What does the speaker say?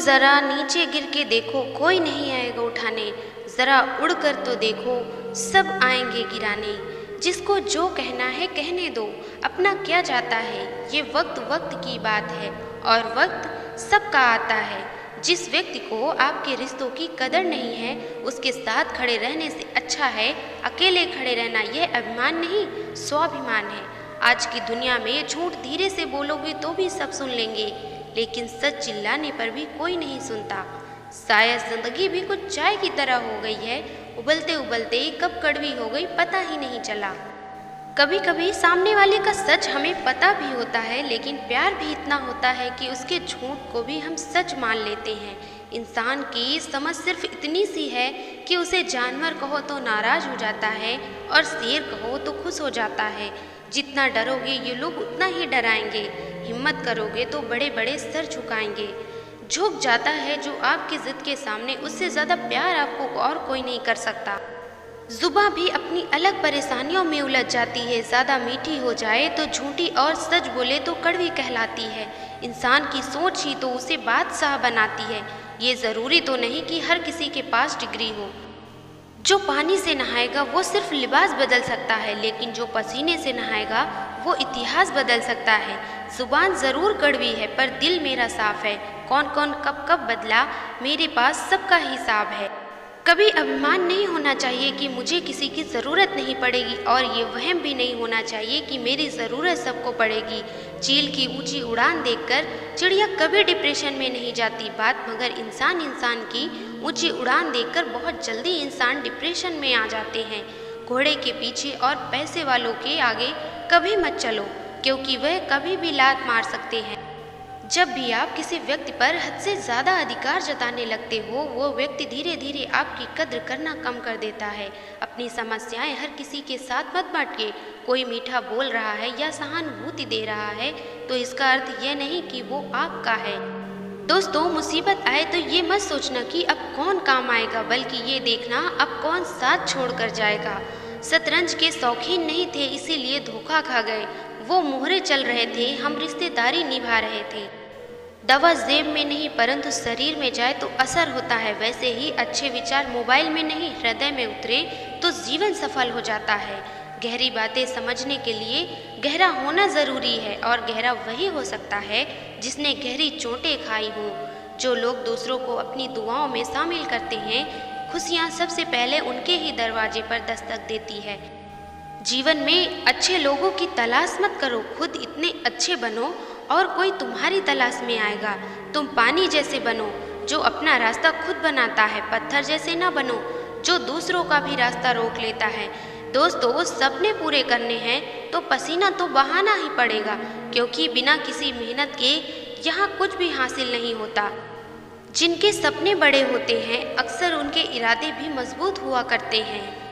ज़रा नीचे गिर के देखो, कोई नहीं आएगा उठाने। ज़रा उड़ कर तो देखो, सब आएंगे गिराने। जिसको जो कहना है कहने दो, अपना क्या जाता है। ये वक्त वक्त की बात है और वक्त सबका आता है। जिस व्यक्ति को आपके रिश्तों की कदर नहीं है, उसके साथ खड़े रहने से अच्छा है अकेले खड़े रहना। यह अभिमान नहीं, स्वाभिमान है। आज की दुनिया में झूठ धीरे से बोलोगे तो भी सब सुन लेंगे, लेकिन सच चिल्लाने पर भी कोई नहीं सुनता। शायद जिंदगी भी कुछ चाय की तरह हो गई है, उबलते उबलते कब कड़वी हो गई पता ही नहीं चला। कभी कभी सामने वाले का सच हमें पता भी होता है, लेकिन प्यार भी इतना होता है कि उसके झूठ को भी हम सच मान लेते हैं। इंसान की समझ सिर्फ इतनी सी है कि उसे जानवर कहो तो नाराज हो जाता है और शेर कहो तो खुश हो जाता है। जितना डरोगे ये लोग उतना ही डराएंगे, हिम्मत करोगे तो बड़े बड़े सर झुकाएंगे। झुक जाता है जो आपकी जिद के सामने, उससे ज़्यादा प्यार आपको और कोई नहीं कर सकता। जुबां भी अपनी अलग परेशानियों में उलझ जाती है। ज़्यादा मीठी हो जाए तो झूठी और सच बोले तो कड़वी कहलाती है। इंसान की सोच ही तो उसे बादशाह बनाती है। ये ज़रूरी तो नहीं कि हर किसी के पास डिग्री हो। जो पानी से नहाएगा वो सिर्फ लिबास बदल सकता है, लेकिन जो पसीने से नहाएगा वो इतिहास बदल सकता है। जुबान ज़रूर कड़वी है पर दिल मेरा साफ है। कौन कौन कब कब बदला, मेरे पास सबका हिसाब है। कभी अभिमान नहीं होना चाहिए कि मुझे किसी की ज़रूरत नहीं पड़ेगी, और ये वहम भी नहीं होना चाहिए कि मेरी ज़रूरत सबको पड़ेगी। चील की ऊंची उड़ान देखकर चिड़िया कभी डिप्रेशन में नहीं जाती बात, मगर इंसान की ऊंची उड़ान देखकर बहुत जल्दी इंसान डिप्रेशन में आ जाते हैं। घोड़े के पीछे और पैसे वालों के आगे कभी मत चलो, क्योंकि वह कभी भी लात मार सकते हैं। जब भी आप किसी व्यक्ति पर हद से ज़्यादा अधिकार जताने लगते हो, वो व्यक्ति धीरे धीरे आपकी कद्र करना कम कर देता है। अपनी समस्याएं हर किसी के साथ मत बांटिए। कोई मीठा बोल रहा है या सहानुभूति दे रहा है तो इसका अर्थ यह नहीं कि वो आपका है। दोस्तों, मुसीबत आए तो ये मत सोचना कि अब कौन काम आएगा, बल्कि ये देखना अब कौन साथ छोड़ कर जाएगा। शतरंज के शौकीन नहीं थे इसीलिए धोखा खा गए। वो मोहरे चल रहे थे, हम रिश्तेदारी निभा रहे थे। दवा जेब में नहीं परंतु शरीर में जाए तो असर होता है। वैसे ही अच्छे विचार मोबाइल में नहीं हृदय में उतरे तो जीवन सफल हो जाता है। गहरी बातें समझने के लिए गहरा होना ज़रूरी है, और गहरा वही हो सकता है जिसने गहरी चोटें खाई हों। जो लोग दूसरों को अपनी दुआओं में शामिल करते हैं, खुशियाँ सबसे पहले उनके ही दरवाजे पर दस्तक देती है। जीवन में अच्छे लोगों की तलाश मत करो, खुद इतने अच्छे बनो और कोई तुम्हारी तलाश में आएगा। तुम पानी जैसे बनो जो अपना रास्ता खुद बनाता है, पत्थर जैसे ना बनो जो दूसरों का भी रास्ता रोक लेता है। दोस्तों, सपने पूरे करने हैं तो पसीना तो बहाना ही पड़ेगा, क्योंकि बिना किसी मेहनत के यहाँ कुछ भी हासिल नहीं होता। जिनके सपने बड़े होते हैं अक्सर उनके इरादे भी मजबूत हुआ करते हैं।